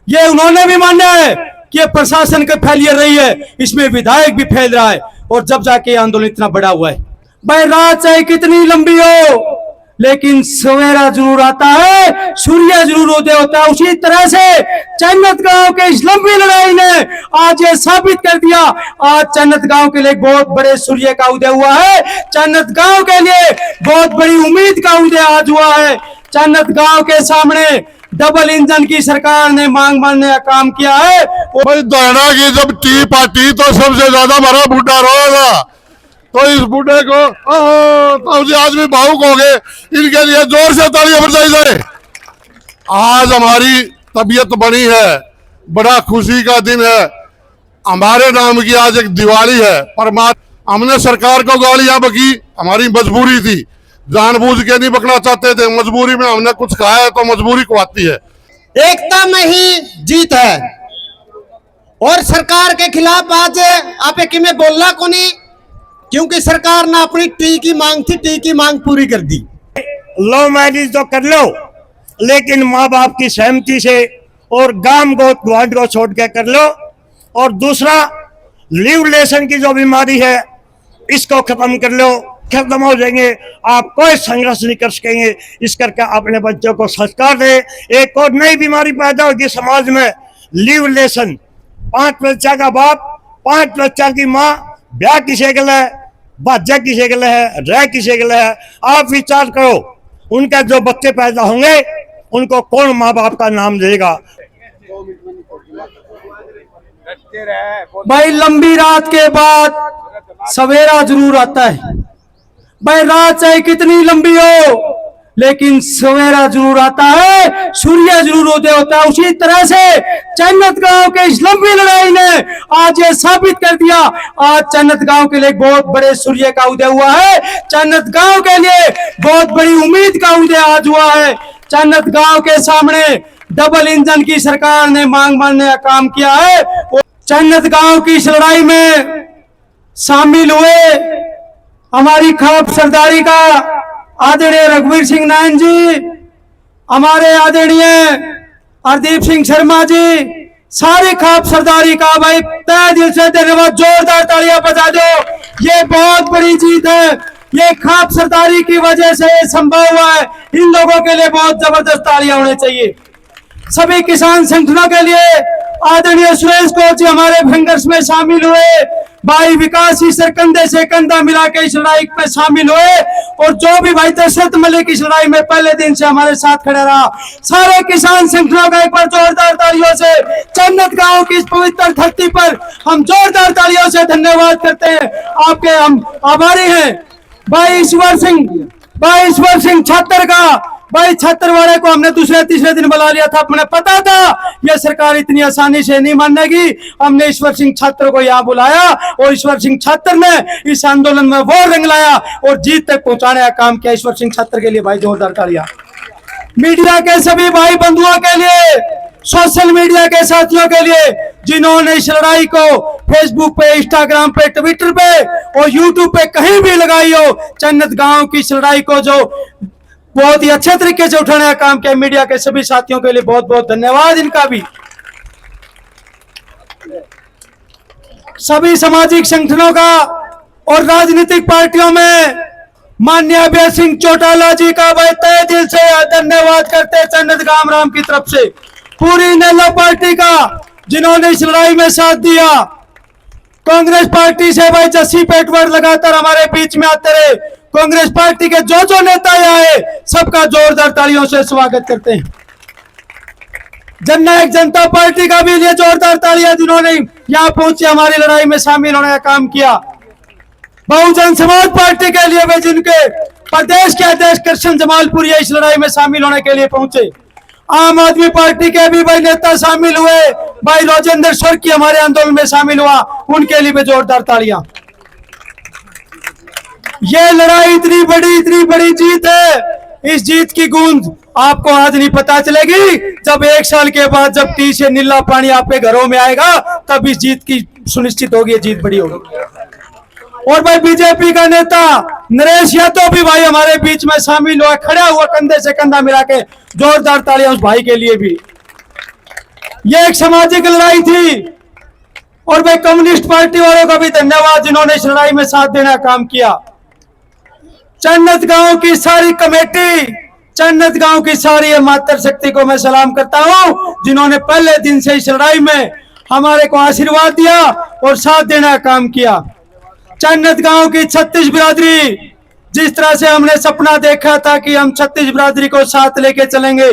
ये उन्होंने भी माना है कि ये प्रशासन का फेलियर रही है, इसमें विधायक भी फैल रहा है और जब जाके ये आंदोलन इतना बड़ा हुआ है। भाई रात चाहे कितनी लंबी हो लेकिन सवेरा जरूर आता है, सूर्य जरूर उदय होता है। उसी तरह से चन्नत गांव के इस लंबी लड़ाई ने आज ये साबित कर दिया, आज चन्नत गांव के लिए बहुत बड़े सूर्य का उदय हुआ है। चन्नत गांव के लिए बहुत बड़ी उम्मीद का उदय आज हुआ है। चन्नत गांव के सामने डबल इंजन की सरकार ने मांग मानने का काम किया है। धरना की जब टी पार्टी तो सबसे ज्यादा हमारा बूढ़ा रोएगा, तो इस बूढ़े को तो आज भी भावुक हो गए। इनके लिए जोर से तालियां बजाई जाए। आज हमारी तबीयत बनी है, बड़ा खुशी का दिन है। हमारे नाम की आज एक दिवाली है। पर हमने सरकार को गालियां बकी, हमारी मजबूरी थी, जानबूझ के नहीं बकना चाहते थे। मजबूरी में हमने कुछ खाया है तो मजबूरी को आती है। एकता में ही जीत है और सरकार के खिलाफ आज आप में बोलना को नहीं, क्योंकि सरकार ने अपनी टी की मांग थी, टी की मांग पूरी कर दी। लव मैरिज तो कर लो लेकिन माँ बाप की सहमति से और गांव गोद ग्वांड को छोड़ के कर लो। और दूसरा लीव रिलेशन की जो बीमारी है इसको खत्म कर लो, खत्म हो जाएंगे, आप कोई संघर्ष नहीं कर सकेंगे। इस करके अपने बच्चों को संस्कार दे। एक और नई बीमारी पैदा होगी समाज में, लीव रिलेशन। 5 बच्चा का बाप, 5 बच्चा की माँ, ब्याह किसे गले है, बाजा किसे गले है, रह किसे गले है। आप विचार करो, उनके जो बच्चे पैदा होंगे उनको कौन माँ बाप का नाम देगा। भाई लंबी रात के बाद सवेरा जरूर आता है। भाई रात चाहे कितनी लंबी हो लेकिन सवेरा जरूर आता है, सूर्य जरूर उदय होता है। उसी तरह से चन्नत गांव के इस लंबी लड़ाई ने आज ये साबित कर दिया, आज चन्नत गांव के लिए बहुत बड़े सूर्य का उदय हुआ है। चन्नत गांव के लिए बहुत बड़ी उम्मीद का उदय आज हुआ है। चन्नत गांव के सामने डबल इंजन की सरकार ने मांग मानने का काम किया है। चन्नत गांव की इस लड़ाई में शामिल हुए हमारी खाप सरदारी का आदरणीय रघुवीर सिंह नायन जी, हमारे आदरणीय हरदीप सिंह शर्मा जी, सारी खाप सरदारी का भाई तहे दिल से धन्यवाद। जोरदार तालियां बजा दो। ये बहुत बड़ी जीत है, ये खाप सरदारी की वजह से ये संभव हुआ है। इन लोगों के लिए बहुत जबरदस्त तालियां होनी चाहिए। सभी किसान संगठनों के लिए आदरणीय सुरेश कोच जी हमारे संघर्ष में शामिल हुए। भाई विकास ईश्वर कंधे से कंधा मिला के इस लड़ाई में शामिल हुए। और जो भी भाई दशरथ मलिक इस लड़ाई में पहले दिन से हमारे साथ खड़ा रहा। सारे किसान संगठनों का एक बार जोरदार तालियों से चन्नत गांव की इस पवित्र धरती पर हम जोरदार तालियों से धन्यवाद करते हैं। आपके हम आभारी हैं। भाई ईश्वर सिंह छात्र का, भाई छात्रवाड़े को हमने दूसरे तीसरे दिन बुला लिया था। अपने पता था यह सरकार इतनी आसानी से नहीं मानेगी। हमने ईश्वर सिंह छात्र को यहाँ बुलाया और ईश्वर सिंह छात्र ने इस आंदोलन में वो रंग लाया और जीत तक पहुंचाने का काम किया। ईश्वर सिंह छात्र के लिए भाई जोरदार तालियां। मीडिया के सभी भाई बंधुओं के लिए, सोशल मीडिया के साथियों के लिए जिन्होंने इस लड़ाई को फेसबुक पे, इंस्टाग्राम पे, ट्विटर पे और यूट्यूब पे कहीं भी लगाई हो, चन्नत गांव की इस लड़ाई को जो बहुत ही अच्छे तरीके से उठाने का काम किया, मीडिया के सभी साथियों के लिए बहुत बहुत धन्यवाद। इनका भी सभी सामाजिक संगठनों का और राजनीतिक पार्टियों में माननीय अभय सिंह चौटाला जी का भाई तहे दिल से धन्यवाद करते हैं। चन्नत गांव राम की तरफ से पूरी नेलो पार्टी का जिन्होंने इस लड़ाई में साथ दिया। कांग्रेस पार्टी से भाई जस्सी पेटवर लगातार हमारे बीच में आते रहे। कांग्रेस पार्टी के जो नेता आए सबका जोरदार तालियों से स्वागत करते हैं। जननायक जनता पार्टी का भी लिए जोरदार तालियां जिन्होंने यहाँ पहुंचे हमारी लड़ाई में शामिल होने का काम किया। बहुजन समाज पार्टी के लिए भी जिनके प्रदेश के अध्यक्ष कृष्ण जमालपुरी इस लड़ाई में शामिल होने के लिए पहुंचे। आम आदमी पार्टी के भी भाई नेता शामिल हुए। भाई राजेंद्र स्वर्की हमारे आंदोलन में शामिल हुआ, उनके लिए भी जोरदार तालियां। ये लड़ाई इतनी बड़ी जीत है। इस जीत की गूंज आपको आज नहीं पता चलेगी, जब 1 साल के बाद जब टी से नीला पानी आपके घरों में आएगा तब इस जीत की सुनिश्चित होगी, जीत बड़ी होगी। और भाई बीजेपी का नेता नरेश यादव भी भाई हमारे बीच में शामिल हुआ, खड़ा हुआ कंधे से कंधा मिला के। जोरदार तालियां उस भाई के लिए भी। ये एक सामाजिक लड़ाई थी। और भाई कम्युनिस्ट पार्टी वालों का भी धन्यवाद जिन्होंने इस लड़ाई में साथ देना काम किया। चन्नत गांव की सारी कमेटी, चन्नत गांव की सारी मातृ शक्ति को मैं सलाम करता हूं जिन्होंने पहले दिन से इस लड़ाई में हमारे को आशीर्वाद दिया और साथ देना काम किया। चन्नत गांव की 36 बिरादरी, जिस तरह से हमने सपना देखा था कि हम 36 बिरादरी को साथ लेके चलेंगे,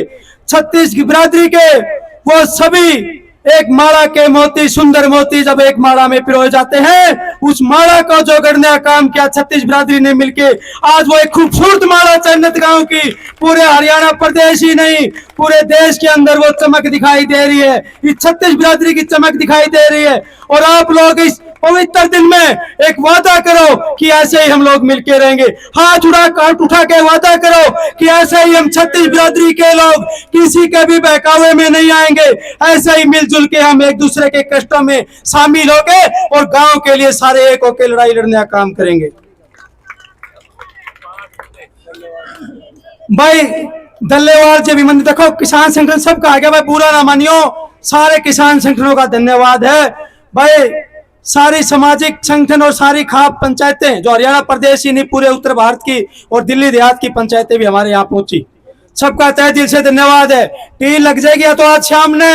36 की बिरादरी के वो सभी एक माला के मोती, सुंदर मोती जब एक माला में पिरोए जाते हैं, उस माला को जो गढ़ने का काम किया 36 बिरादरी ने मिलके, आज वो एक खूबसूरत माला चन्नत गांव की पूरे हरियाणा प्रदेश ही नहीं पूरे देश के अंदर वो चमक दिखाई दे रही है। इस 36 बिरादरी की चमक दिखाई दे रही है। और आप लोग इस पवित्र दिन में एक वादा करो कि ऐसे ही हम लोग मिलके रहेंगे। हाथ उठा के वादा करो कि ऐसे ही हम 36 बिरादरी के लोग किसी के भी बहकावे में नहीं आएंगे। ऐसे ही मिलजुल के हम एक दूसरे के कष्टों में शामिल होंगे और गांव के लिए सारे एक होकर लड़ाई लड़ने का काम करेंगे। भाई दल्लेवाल जी भी मंदिर देखो, किसान संगठन सबका आ गया भाई, बुरा ना मानियो, सारे किसान संगठनों का धन्यवाद है भाई। सारी सामाजिक संगठन और सारी खाप पंचायतें जो हरियाणा प्रदेश ही नहीं पूरे उत्तर भारत की और दिल्ली देहात की पंचायतें भी हमारे यहाँ पहुंची, सबका तहे दिल से धन्यवाद है। टी लग जाएगी या तो आज शाम ने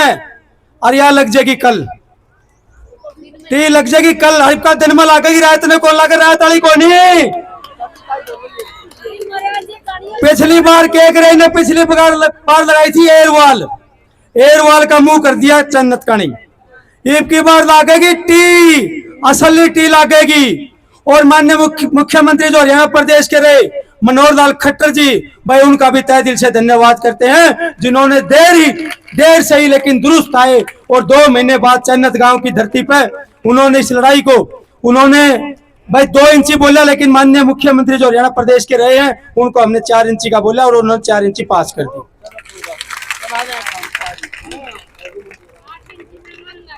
और या लग जाएगी कल, टी लग जाएगी कल। हरिप का दिन में लगेगी, रात ने कौन लग रात वाली को नहीं। पिछली बार क्या करे ने, पिछली बार लगाई थी एयरवाल, एयरवाल का मुंह कर दिया चन्नत का नहीं। एक की बार लागेगी टी, असली टी लागेगी। और माननीय मुख्यमंत्री जो हरियाणा प्रदेश के रहे मनोहर लाल खट्टर जी, भाई उनका भी तहे दिल से धन्यवाद करते हैं जिन्होंने देर से ही लेकिन दुरुस्त आए और 2 महीने बाद चन्नत गांव की धरती पर उन्होंने इस लड़ाई को उन्होंने भाई 2 इंची बोला, लेकिन माननीय मुख्यमंत्री जो हरियाणा प्रदेश के रहे हैं उनको हमने 4 इंची का बोला और उन्होंने 4 इंची पास कर दी।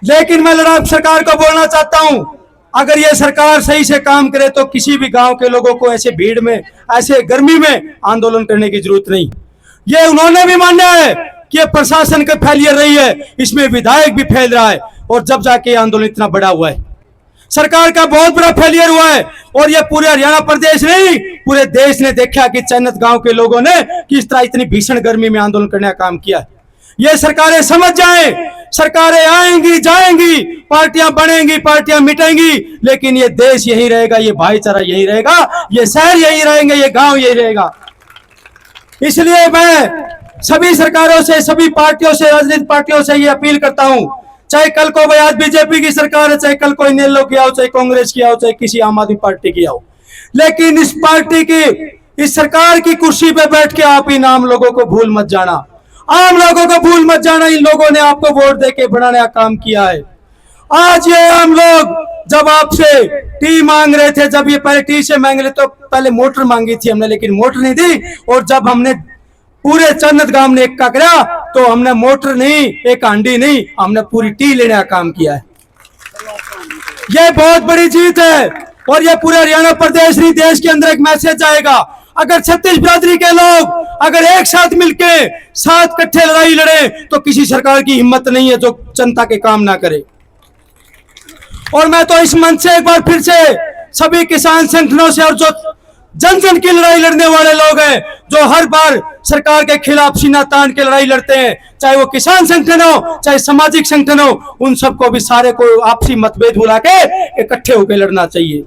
लेकिन मैं लड़ा सरकार को बोलना चाहता हूं, अगर ये सरकार सही से काम करे तो किसी भी गांव के लोगों को ऐसे भीड़ में, ऐसे गर्मी में आंदोलन करने की जरूरत नहीं। ये उन्होंने भी माना है कि प्रशासन का फेलियर रही है, इसमें विधायक भी फैल रहा है और जब जाके आंदोलन इतना बड़ा हुआ है। सरकार का बहुत बड़ा फेलियर हुआ है और ये पूरे हरियाणा प्रदेश नहीं पूरे देश ने देखा कि चन्नत गांव के लोगों ने किस तरह इतनी भीषण गर्मी में आंदोलन करने का काम किया। ये सरकारें समझ जाएं, सरकारें आएंगी जाएंगी, पार्टियां बनेंगी, पार्टियां मिटेंगी, लेकिन ये देश यही रहेगा, ये भाईचारा यही रहेगा, ये शहर यही रहेंगे, ये गांव यही रहेगा। इसलिए मैं सभी सरकारों से, सभी पार्टियों से, राजनीतिक पार्टियों से ये अपील करता हूं, चाहे कल को भाई आज बीजेपी की सरकार है, चाहे कल को इनेलो की आओ, चाहे कांग्रेस की आओ, चाहे किसी आम आदमी पार्टी की आओ, लेकिन इस पार्टी की, इस सरकार की कुर्सी पे बैठ के आप इन आम लोगों को भूल मत जाना, आम लोगों को भूल मत जाना। इन लोगों ने आपको वोट देके बनाने का काम किया है। आज ये आम लोग जब आपसे टी मांग रहे थे, जब ये पहले टी से मांग रहे तो पहले मोटर मांगी थी हमने, लेकिन मोटर नहीं दी। और जब हमने पूरे चन्नत गांव ने एक करा तो हमने मोटर नहीं, एक हांडी नहीं, हमने पूरी टी लेने का काम किया है। ये बहुत बड़ी जीत है और ये पूरे हरियाणा प्रदेश नहीं देश के अंदर एक मैसेज आएगा। अगर 36 बिरादरी के लोग अगर एक साथ मिलके 7 इकट्ठे लड़ाई लड़े तो किसी सरकार की हिम्मत नहीं है जो जनता के काम ना करे। और मैं तो इस मंच से एक बार फिर से सभी किसान संगठनों से और जो जन जन की लड़ाई लड़ने वाले लोग हैं, जो हर बार सरकार के खिलाफ सीना तान के लड़ाई लड़ते हैं, चाहे वो किसान संगठन हो, चाहे सामाजिक संगठन हो, उन सबको भी सारे को आपसी मतभेद भुला के इकट्ठे होकर लड़ना चाहिए।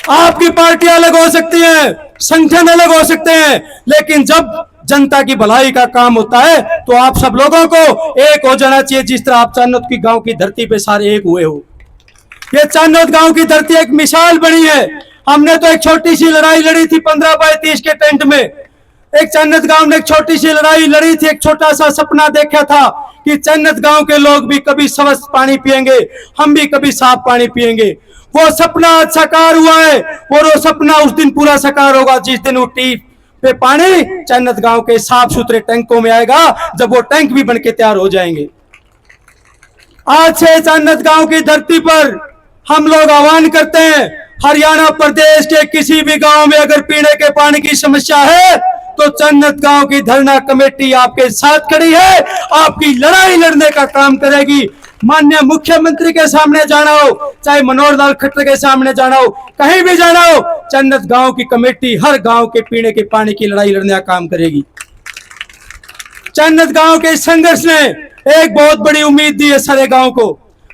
आपकी पार्टी अलग हो सकती है, संगठन अलग हो सकते हैं, लेकिन जब जनता की भलाई का काम होता है तो आप सब लोगों को एक हो जाना चाहिए, जिस तरह आप चांदोद की गांव की धरती पे सारे एक हुए हो। ये चांदोद गांव की धरती एक मिसाल बनी है। हमने तो एक छोटी सी लड़ाई लड़ी थी 15 बाय 30 के टेंट में। एक चन्नत गांव ने एक छोटी सी लड़ाई लड़ी थी, एक छोटा सा सपना देखा था कि चन्नत गांव के लोग भी कभी स्वच्छ पानी पिएंगे, हम भी कभी साफ पानी पिएंगे। वो सपना साकार हुआ है और वो सपना उस दिन पूरा साकार होगा जिस दिन वो टी पे पानी चन्नत गांव के साफ सुथरे टैंकों में आएगा, जब वो टैंक भी बनके तैयार हो जाएंगे। आज से चन्नत गांव की धरती पर हम लोग आह्वान करते हैं, हरियाणा प्रदेश के किसी भी गांव में अगर पीने के पानी की समस्या है तो जन्नत गांव की धरना कमेटी आपके साथ खड़ी है, आपकी लड़ाई लड़ने का काम करेगी। माननीय मुख्यमंत्री के सामने जाना हो, चाहे मनोहर लाल खट्टर के सामने जाना हो, कहीं भी जाना हो, जन्नत गांव की कमेटी हर गांव के पीने के पानी की लड़ाई लड़ने का काम करेगी। जन्नत गांव के संघर्ष ने एक बहुत बड़ी उम्मीद दी है सारे गांव को।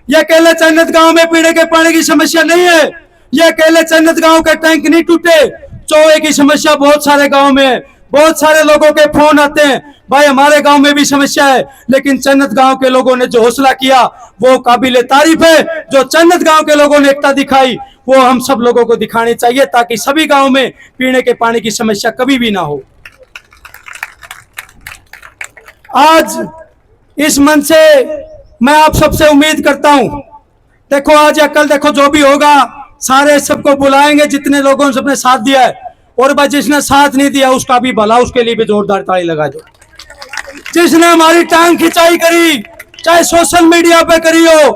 यह अकेले जन्नत गांव में पीने के पानी की समस्या नहीं है, यह अकेले जन्नत गांव का टैंक नहीं टूटे, चौहे की समस्या बहुत सारे गांव में है। बहुत सारे लोगों के फोन आते हैं, भाई हमारे गांव में भी समस्या है, लेकिन जन्नत गांव के लोगों ने जो हौसला किया वो काबिले तारीफ है। जो जन्नत गांव के लोगों ने एकता दिखाई वो हम सब लोगों को दिखानी चाहिए, ताकि सभी गांव में पीने के पानी की समस्या कभी भी ना हो। आज इस मन से मैं आप सबसे उम्मीद करता हूं, देखो आज या कल देखो जो भी होगा सारे सबको बुलाएंगे जितने लोगों ने सबने साथ दिया है, और भाई जिसने साथ नहीं दिया उसका भी भला, उसके लिए भी जोरदार ताली लगा दो। जिसने हमारी टांग खिंचाई करी, चाहे सोशल मीडिया पे करी हो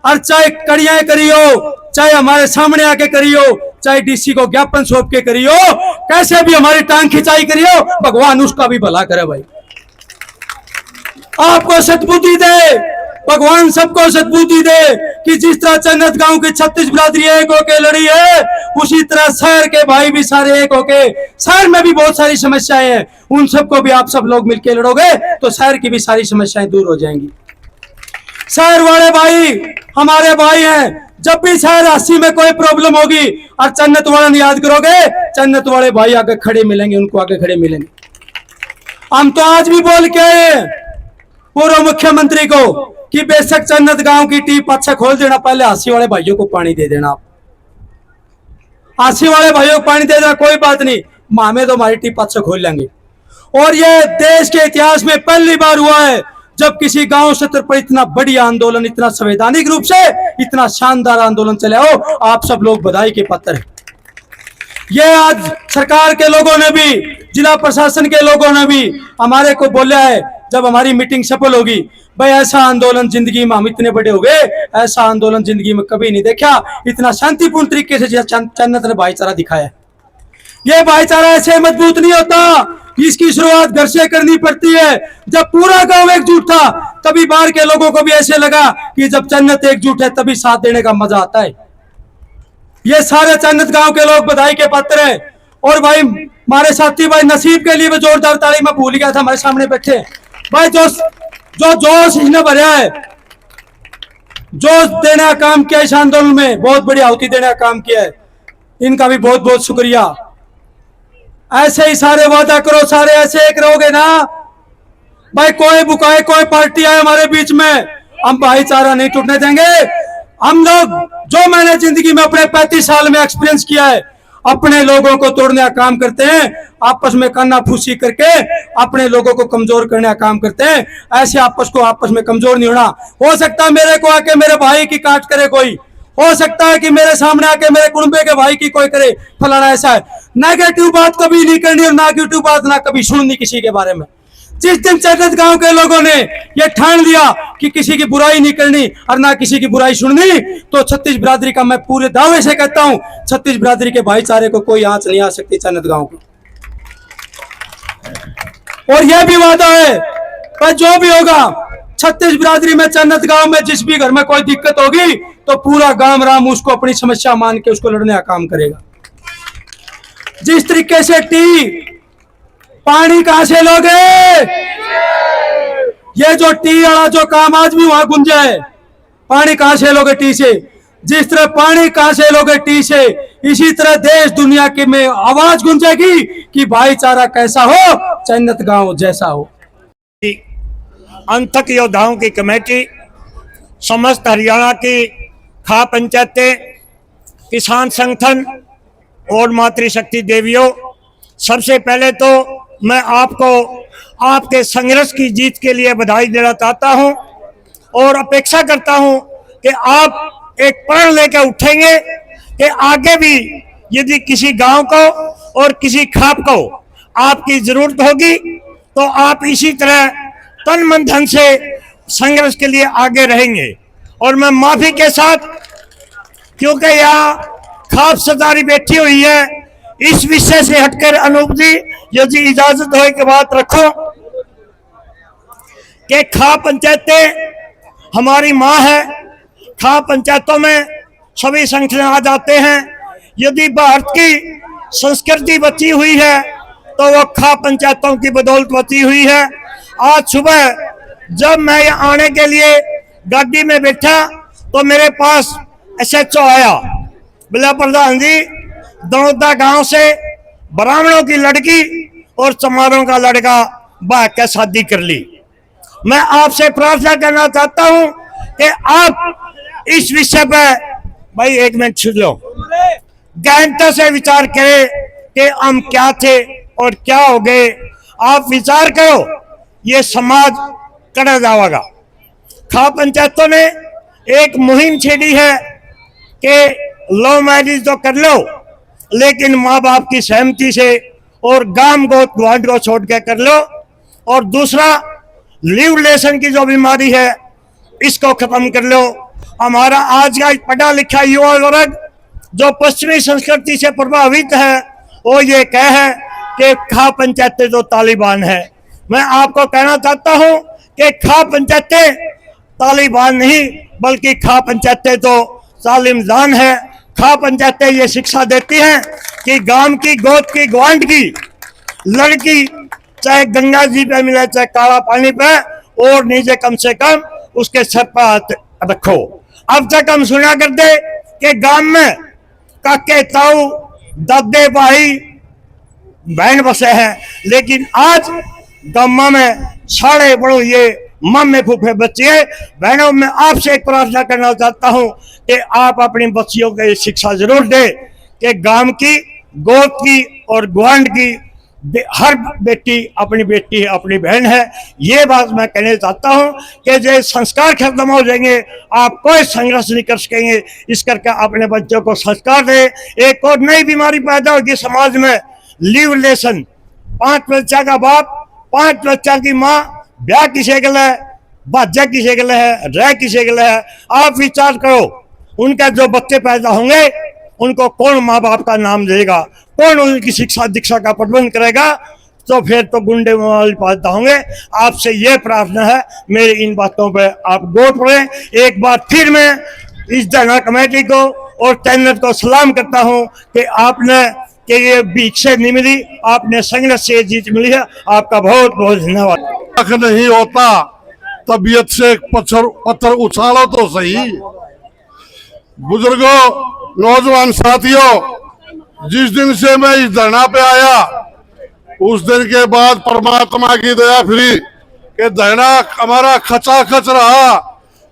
और चाहे कड़ियां करी हो, चाहे हमारे सामने आके करी हो, चाहे डीसी को ज्ञापन सौंप के करी हो, कैसे भी हमारी टांग खिंचाई करी हो, भगवान उसका भी भला करे भाई। आपको सद्बुद्धि दे, भगवान सबको सद्बुद्धि दे कि जिस तरह जन्नत गांव की 36 बिरादरी एक होके लड़ी है, उसी तरह शहर के भाई भी सारे एक होके, शहर में भी बहुत सारी समस्याएं हैं, उन सबको भी आप सब लोग मिलकर लड़ोगे तो शहर की भी सारी समस्याएं दूर हो जाएंगी। शहर वाले भाई हमारे भाई हैं, जब भी शहर 80 में कोई प्रॉब्लम होगी और जन्नत वाला याद करोगे, जन्नत वाले भाई आगे खड़े मिलेंगे, उनको आगे खड़े मिलेंगे। हम तो आज भी बोल के आए पूर्व मुख्यमंत्री को कि बेशक जन्नत गांव की टीप अच्छा खोल देना, पहले आसी वाले भाइयों को पानी दे देना। आसी वाले भाइयों को पानी दे देना कोई बात नहीं, मामे तो हमारी टीप अच्छा खोल लेंगे। और ये देश के इतिहास में पहली बार हुआ है जब किसी गांव स्तर पर इतना बड़ी आंदोलन, इतना संवैधानिक रूप से इतना शानदार आंदोलन चले हो। आप सब लोग बधाई के पात्र हैं। ये आज सरकार के लोगों ने भी, जिला प्रशासन के लोगों ने भी हमारे को बोला है, जब हमारी मीटिंग सफल होगी, भाई ऐसा आंदोलन जिंदगी में हम इतने बड़े हो गए, ऐसा आंदोलन जिंदगी में कभी नहीं देखा, इतना शांतिपूर्ण तरीके से जन्नत ने भाईचारा दिखाया। ये भाईचारा ऐसे मजबूत नहीं होता, इसकी शुरुआत घर से करनी पड़ती है। जब पूरा गांव एकजुट था तभी बाहर के लोगों को भी ऐसे लगा कि जब जन्नत एकजुट है तभी साथ देने का मजा आता है। ये सारे जन्नत गांव के लोग बधाई के पात्र हैं। और भाई हमारे साथी भाई नसीब के लिए भी जोरदार ताली, मैं भूल गया था हमारे सामने बैठे भाई, जो जोश इसने भरा है, जोश देने का काम किया इस आंदोलन में, बहुत बड़ी आहुति देने का काम किया है, इनका भी बहुत बहुत शुक्रिया। ऐसे ही सारे वादा करो, सारे ऐसे एक रहोगे ना भाई, कोई बुकाए कोई पार्टी आए हमारे बीच में, हम भाईचारा नहीं टूटने देंगे। हम लोग जो मैंने जिंदगी में अपने 35 साल में एक्सपीरियंस किया है, अपने लोगों को तोड़ने का काम करते हैं, आपस में काना फूसी करके अपने लोगों को कमजोर करने का काम करते हैं। ऐसे आपस में कमजोर नहीं होना। हो सकता है मेरे को आके मेरे भाई की काट करे कोई, हो सकता है कि मेरे सामने आके मेरे कुंबे के भाई की कोई करे, फलाना ऐसा है। नेगेटिव बात कभी नहीं करनी और नेगेटिव बात ना कभी सुननी किसी के बारे में। जिस दिन जन्नत गांव के लोगों ने यह ठान लिया कि किसी की बुराई नहीं करनी और ना किसी की बुराई सुननी, तो 36 बिरादरी का मैं पूरे दावे से कहता हूं, 36 बिरादरी के भाईचारे को कोई आंच नहीं आ सकती जन्नत गांव को। और यह भी वादा है पर जो भी होगा 36 बिरादरी में जन्नत गांव में जिस भी घर में कोई दिक्कत होगी तो पूरा गांव राम उसको अपनी समस्या मान के उसको लड़ने का काम करेगा। जिस तरीके से पानी कहां से लोगे, ये जो टी वाला जो काम आज भी वहां गुंजा है, पानी कहां से लोगे टी से। जिस तरह पानी कहां से लोगे टी से, इसी तरह देश दुनिया के में आवाज गुंजेगी कि भाईचारा कैसा हो, जन्नत गांव जैसा हो। अंतक योद्धाओं की कमेटी, समस्त हरियाणा की खा पंचायतें, किसान संगठन और मातृशक्ति देवियों, सबसे पहले तो मैं आपको आपके संघर्ष की जीत के लिए बधाई देना चाहता हूं और अपेक्षा करता हूं कि आप एक प्रण लेकर उठेंगे कि आगे भी यदि किसी गांव को और किसी खाप को आपकी जरूरत होगी तो आप इसी तरह तन मन धन से संघर्ष के लिए आगे रहेंगे। और मैं माफी के साथ, क्योंकि यहाँ खाप सरदारी बैठी हुई है, इस विषय से हटकर अनूप जी यदि इजाजत हो के बात रखो कि खा पंचायतें हमारी माँ है। खा पंचायतों में सभी संगठन आ जाते हैं। यदि भारत की संस्कृति बची हुई है तो वो खा पंचायतों की बदौलत बची हुई है। आज सुबह जब मैं यहाँ आने के लिए गाड़ी में बैठा तो मेरे पास SHO आया, बोला प्रधान जी दनौदा गांव से ब्राह्मणों की लड़की और चमारों का लड़का बा के शादी कर ली। मैं आपसे प्रार्थना करना चाहता हूं कि आप इस विषय पर भाई 1 मिनट सुन लो, गहनता से विचार करें कि हम क्या थे और क्या हो गए। आप विचार करो, ये समाज कड़ा जाएगा। खा पंचायतों ने एक मुहिम छेड़ी है कि लव मैरिज तो कर लो लेकिन माँ बाप की सहमति से और गांव गोत ग्वांड को छोड़ के कर लो। और दूसरा, लिव रिलेशन की जो बीमारी है इसको खत्म कर लो। हमारा आज का पढ़ा लिखा युवा वर्ग जो पश्चिमी संस्कृति से प्रभावित है वो ये कह है कि खा पंचायतें तो तालिबान है। मैं आपको कहना चाहता हूं कि खा पंचायतें तालिबान नहीं बल्कि खा पंचायतें तो तालिमदान है। खा पंचायतें ये शिक्षा देती हैं कि गांव की गोद की ग्वांड की लड़की चाहे गंगा जी पे मिले चाहे काला पानी पे और नीचे कम से कम उसके सर पर हाथ रखो। अब तक हम सुना करते कि गांव में काके ताऊ दादे भाई बहन बसे हैं, लेकिन आज गांव में साढ़े बड़ो ये मम्मी फूफे बच्चे बहनों। में आपसे एक प्रार्थना करना चाहता हूं कि आप अपनी बच्चियों को ये शिक्षा जरूर दें कि गांव की गोद की और ग्वांड की हर बेटी अपनी बेटी है, अपनी बहन है। ये बात मैं कहना चाहता हूं कि जो संस्कार खत्म हो जाएंगे आप कोई संघर्ष नहीं कर सकेंगे। इस करके अपने बच्चों को संस्कार दे। एक और नई बीमारी पैदा होगी समाज में, लिव रिलेशन। 5 बच्चा का बाप, 5 बच्चा की माँ, ब्याह किसे गले है, बाजा किसे गले है, रह किसे गले है। आप विचार करो, उनका जो बच्चे पैदा होंगे उनको कौन माँ बाप का नाम देगा, कौन उनकी शिक्षा दीक्षा का प्रबंध करेगा। तो फिर तो गुंडे वाले पैदा होंगे। आपसे ये प्रार्थना है, मेरी इन बातों पे आप गौर करें। एक बार फिर मैं इस धरना कमेटी को और तैनात को सलाम करता हूं कि आपने कि ये बीच से नहीं मिली, आपने संघर्ष से जीत मिली है। आपका बहुत बहुत धन्यवाद। नहीं होता तबीयत से पत्थर उछालो तो सही। बुजुर्गों, नौजवान साथियों, जिस दिन से मैं इस धरना पे आया उस दिन के बाद परमात्मा की दया फिरी कि धरना हमारा खचाखच रहा।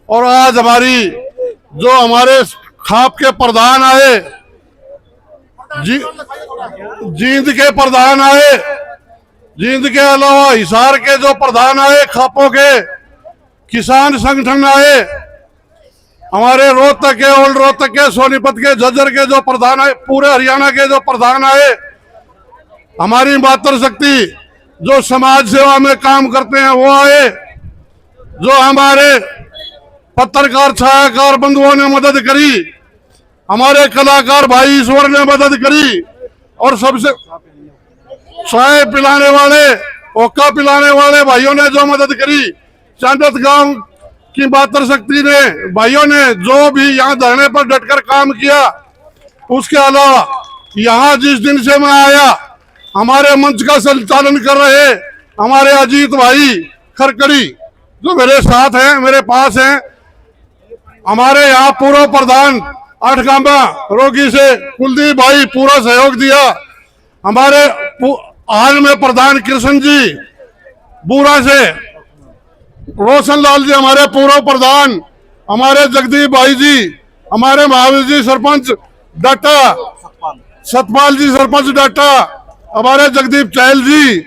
और आज हमारी जो हमारे खाप के प्रधान आए, जींद के प्रधान आए, जींद के अलावा हिसार के जो प्रधान आए, खापों के किसान संगठन आए, हमारे रोहतक के, ओल्ड रोहतक के, सोनीपत के, झज्जर के जो प्रधान आए, पूरे हरियाणा के जो प्रधान आए, हमारी मातृशक्ति जो समाज सेवा में काम करते हैं वो आए, जो हमारे पत्रकार छायाकार बंधुओं ने मदद करी, हमारे कलाकार भाई ईश्वर ने मदद करी, और सबसे चाय पिलाने वाले, ओका पिलाने वाले भाइयों ने जो मदद करी, चांदत गांव की मातृशक्ति ने भाइयों ने जो भी यहाँ धरने पर डटकर काम किया। उसके अलावा यहाँ जिस दिन से मैं आया हमारे मंच का संचालन कर रहे हमारे अजीत भाई खरकड़ी जो मेरे साथ हैं, मेरे पास हैं, हमारे यहाँ पूर्व प्रधान आठगांबा रोगी से कुलदीप भाई पूरा सहयोग दिया, हमारे हाल में प्रधान कृष्ण जी बूरा से, रोशन लाल जी हमारे पूर्व प्रधान, हमारे जगदीप भाई जी, हमारे महावीर जी सरपंच डाटा, सतपाल जी सरपंच डाटा, हमारे जगदीप चहल जी,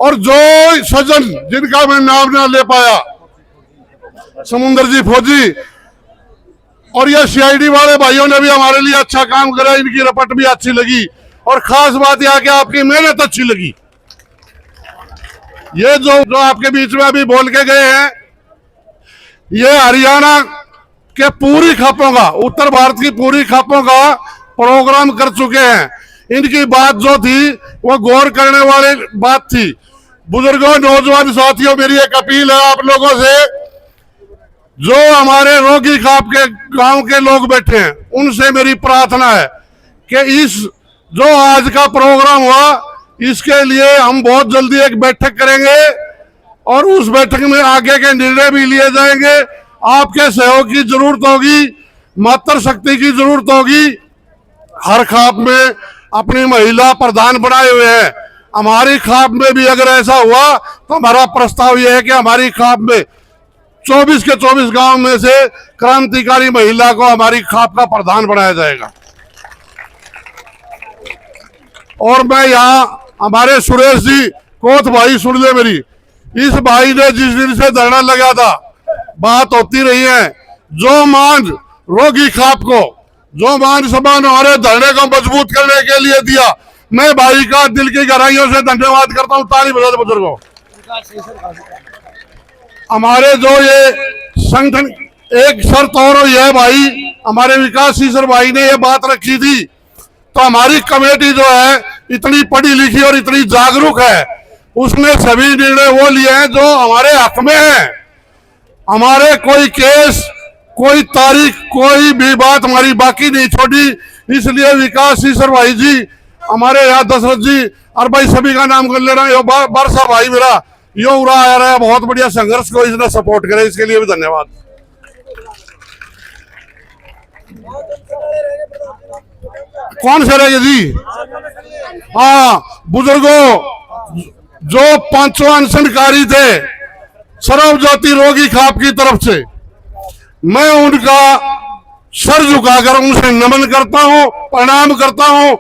और जो सज्जन जिनका मैं नाम ना ले पाया, समुंदर जी फौजी, और ये CID वाले भाइयों ने भी हमारे लिए अच्छा काम करा। इनकी रपट भी अच्छी लगी और खास बात यह कि आपकी मेहनत अच्छी लगी। ये जो आपके बीच में अभी बोल के गए हैं, ये हरियाणा के पूरी खापों का, उत्तर भारत की पूरी खापों का प्रोग्राम कर चुके हैं। इनकी बात जो थी वो गौर करने वाली बात थी। बुजुर्गों, नौजवान साथियों, मेरी एक अपील है आप लोगों से, जो हमारे रोगी खाप के गांव के लोग बैठे हैं उनसे मेरी प्रार्थना है कि इस जो आज का प्रोग्राम हुआ इसके लिए हम बहुत जल्दी एक बैठक करेंगे और उस बैठक में आगे के निर्णय भी लिए जाएंगे। आपके सहयोग की जरूरत होगी, मातृ शक्ति की जरूरत होगी। हर खाप में अपनी महिला प्रधान बनाए हुए हैं, हमारी खाप में भी अगर ऐसा हुआ तो हमारा प्रस्ताव यह है कि हमारी खाप में 24 के 24 गांव में से क्रांतिकारी महिला को हमारी खाप का प्रधान बनाया जाएगा। और मैं यहाँ हमारे सुरेश जी कोथ भाई सुन ले मेरी, इस भाई ने जिस दिन से धरना लगा था बात होती रही है, जो मान रोगी खाप को, जो मान सम्मान हमारे धरने को मजबूत करने के लिए दिया, मैं भाई का दिल की गहराइयों से धन्यवाद करता हूँ। ताली बजा दो बुजुर्गों। हमारे जो ये संगठन, एक शर्त और हुई है भाई, हमारे विकास सीसर भाई ने ये बात रखी थी, तो हमारी कमेटी जो है इतनी पढ़ी लिखी और इतनी जागरूक है, उसने सभी निर्णय वो लिए हैं जो हमारे हक में है। हमारे कोई केस, कोई तारीख, कोई भी बात हमारी बाकी नहीं छोड़ी। इसलिए विकास सीसर भाई जी, हमारे यहाँ दशरथ जी और भाई सभी का नाम कर ले रहा है, बरसा भाई मेरा यो उड़ा आ रहा है, बहुत बढ़िया संघर्ष को इसने सपोर्ट करे, इसके लिए भी धन्यवाद। कौन से रहेंगे जी? हाँ बुजुर्गों, जो पांचों अनशनकारी थे सर्वजाति रोगी खाप की तरफ से, मैं उनका सर झुकाकर उनसे नमन करता हूं, प्रणाम करता हूं।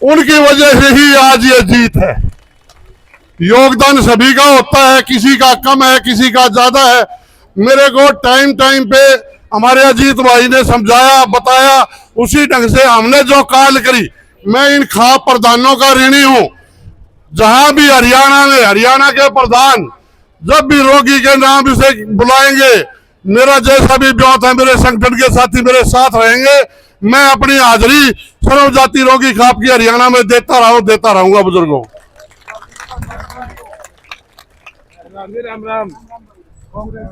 उनकी वजह से ही आज ये जीत है। योगदान सभी का होता है, किसी का कम है, किसी का ज्यादा है। मेरे को टाइम टाइम पे हमारे अजीत भाई ने समझाया, बताया, उसी ढंग से हमने जो काल करी। मैं इन खाप प्रधानों का ऋणी हूं। जहां भी हरियाणा में, हरियाणा के प्रधान जब भी रोगी के नाम से बुलाएंगे, मेरा जैसा भी ब्योत है, मेरे संगठन के साथी मेरे साथ रहेंगे। मैं अपनी हाजिरी सर्वजाति रोगी खाप की हरियाणा में देता रहूंगा बुजुर्गों।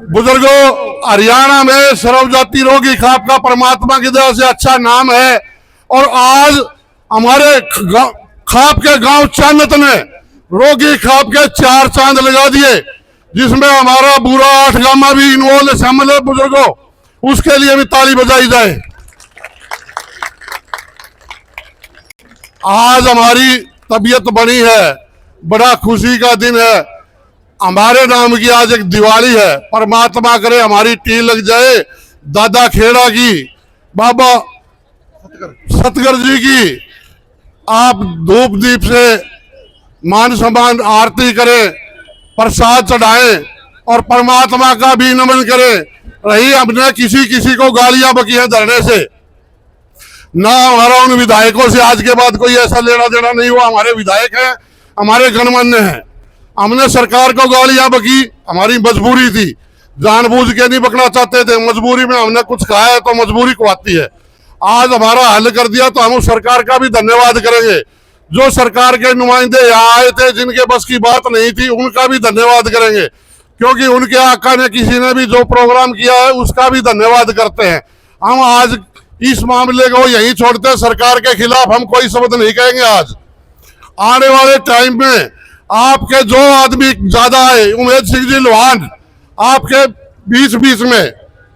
बुजुर्गों, हरियाणा में सर्वजाति रोगी खाप का परमात्मा की दया से अच्छा नाम है। और आज हमारे खाप के गांव चांदत ने रोगी खाप के 4 चांद लगा दिए, जिसमें हमारा बुरा 8 गामा भी इन्वॉल्व शामिल है बुजुर्गों, उसके लिए भी ताली बजाई जाए। आज हमारी तबीयत बनी है, बड़ा खुशी का दिन है। हमारे नाम की आज एक दिवाली है। परमात्मा करे हमारी टी लग जाए, दादा खेड़ा की, बाबा सतगर जी की, आप धूप दीप से मान सम्मान आरती करें, प्रसाद चढ़ाएं और परमात्मा का भी नमन करें। रही हमने किसी को गालियां बकी हैं धरने से, ना हमारा उन विधायकों से आज के बाद कोई ऐसा लेना देना नहीं हुआ। हमारे विधायक हैं, हमारे गणमान्य हैं। हमने सरकार को गालियां बकी, हमारी मजबूरी थी, जानबूझ के नहीं बकना चाहते थे। मजबूरी में हमने कुछ कहा है तो मजबूरी को आती है। आज हमारा हल कर दिया तो हम उस सरकार का भी धन्यवाद करेंगे। जो सरकार के नुमाइंदे यहाँ आए थे, जिनके बस की बात नहीं थी, उनका भी धन्यवाद करेंगे, क्योंकि उनके आका ने, किसी ने भी जो प्रोग्राम किया है उसका भी धन्यवाद करते हैं। हम आज इस मामले को यहीं छोड़ते हैं, सरकार के खिलाफ हम कोई शब्द नहीं कहेंगे। आज आने वाले टाइम में आपके जो आदमी ज्यादा है, उमेद सिंह जी लोहान, आपके बीच में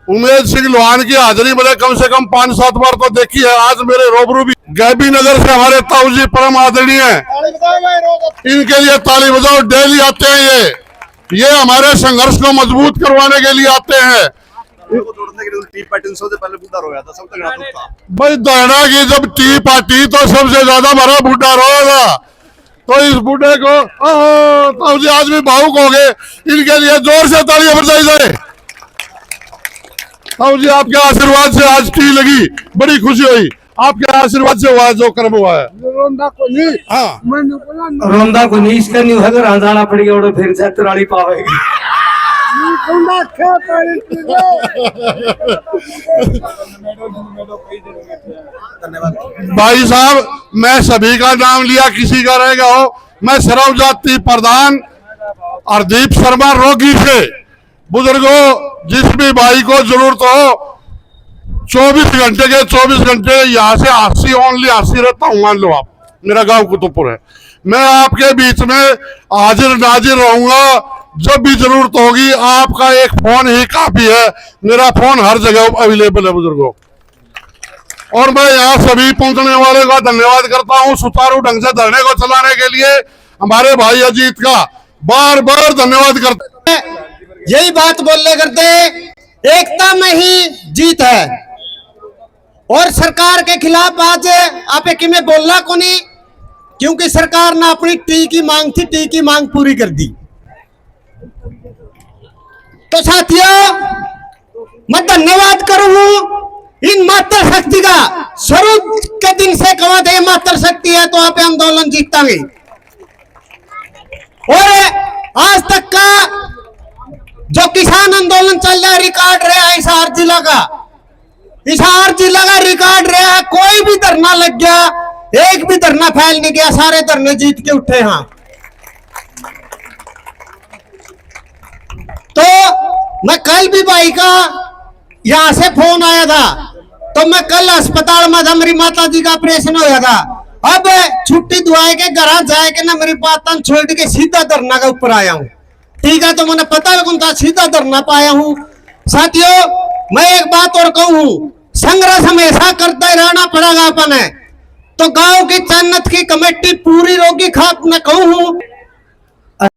उमेद सिंह लोहान की हाजिरी मैंने कम से कम 5-7 बार तो देखी है। आज मेरे रूबरू भी गैबी नगर से हमारे ताऊ जी परम आदरणीय है, इनके लिए ताली बजाओ। डेली आते हैं, ये हमारे संघर्ष को मजबूत करवाने के लिए आते हैं। भाई धरना की जब टी पार्टी तो सबसे ज्यादा हमारा बुढ़ा रोएगा, तो इस बूढ़े को ताऊ जी आज भी भावुक हो गए, इनके लिए जोर से तालियां बजाई जाए। ताऊ जी आपके आशीर्वाद से आज टी लगी, बड़ी खुशी हुई। आपके आशीर्वाद से हुआ जो कर्म हुआ है। रोंदा को नहीं, हाँ रोंदा को नहीं, इसका नहीं होगा, रांधाना पड़ेगा और फिर से तराड़ी पावेगी। भाई साहब, मैं सभी का नाम लिया, किसी का रहेगा हो। मैं सर्व जाति प्रधान हरदीप शर्मा रोगी से, बुजुर्गों जिस भी भाई को जरूरत हो 24 घंटे के 24 घंटे यहाँ से हांसी ओनली हांसी रहता हूँ। मान लो आप, मेरा गांव कुतुबपुर है, मैं आपके बीच में हाजिर नाजिर रहूंगा। जब भी जरूरत होगी आपका एक फोन ही काफी है, मेरा फोन हर जगह अवेलेबल है बुजुर्गों। और मैं यहाँ सभी पहुंचने वाले का धन्यवाद करता हूँ, सुचारू ढंग से धरने को चलाने के लिए हमारे भाई अजीत का बार बार धन्यवाद करते हैं। यही बात बोलने करते, एकता में ही जीत है। और सरकार के खिलाफ आज आप किमें बोलना को नहीं, क्योंकि सरकार ने अपनी टी की मांग थी, टी की मांग पूरी कर दी। तो साथियों, मैं धन्यवाद करूं इन मातृ शक्ति का। शुरू के दिन से कहा था मातृ शक्ति है तो आप आंदोलन जीतेंगे। और आज तक का जो किसान आंदोलन चल रहा है, रिकॉर्ड रहा है हिसार जिला का। हिसार जिला का रिकॉर्ड रहा है, कोई भी धरना लग गया, एक भी धरना फैल नहीं गया, सारे धरने जीत के उठे। हाँ, तो मैं कल भी भाई का यहां से फोन आया था, तो मैं कल अस्पताल में था, मेरी माता जी का ऑपरेशन होया था। अब छुट्टी दुआए के घर जाए के ना मेरी बात छोड़ के सीधा धरना के ऊपर आया हूं। ठीक है, तो मैंने पता लगूं था, सीधा धरना पाया हूं। साथियों, मैं एक बात और कहूं, संघर्ष हमेशा करता ही रहना पड़ेगा अपन है। तो गांव की जन्नत की कमेटी पूरी रोगी खाप न कहूं।